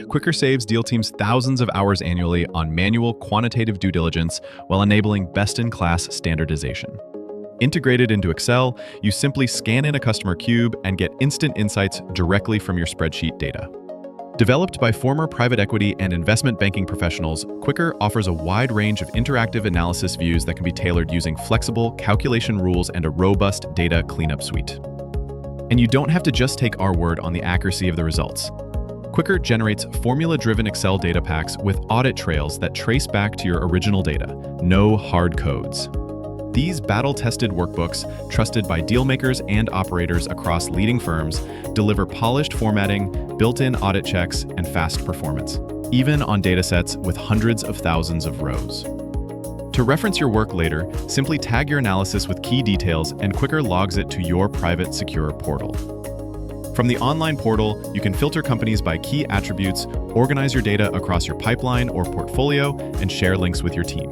Quikirr saves deal teams thousands of hours annually on manual quantitative due diligence while enabling best-in-class standardization. Integrated into Excel, you simply scan in a customer cube and get instant insights directly from your spreadsheet data. Developed by former private equity and investment banking professionals, Quikirr offers a wide range of interactive analysis views that can be tailored using flexible calculation rules and a robust data cleanup suite. And you don't have to just take our word on the accuracy of the results. Quikirr generates formula-driven Excel data packs with audit trails that trace back to your original data, no hard codes. These battle-tested workbooks, trusted by dealmakers and operators across leading firms, deliver polished formatting, built-in audit checks, and fast performance, even on datasets with hundreds of thousands of rows. To reference your work later, simply tag your analysis with key details and Quikirr logs it to your private, secure portal. From the online portal, you can filter companies by key attributes, organize your data across your pipeline or portfolio, and share links with your team.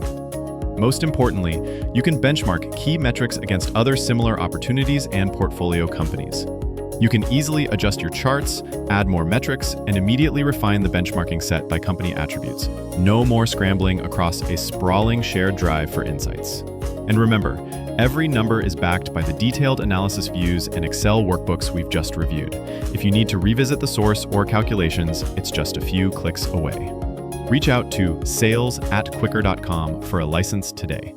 Most importantly, you can benchmark key metrics against other similar opportunities and portfolio companies. You can easily adjust your charts, add more metrics, and immediately refine the benchmarking set by company attributes. No more scrambling across a sprawling shared drive for insights. And remember, every number is backed by the detailed analysis views and Excel workbooks we've just reviewed. If you need to revisit the source or calculations, it's just a few clicks away. Reach out to sales@quikirr.com for a license today.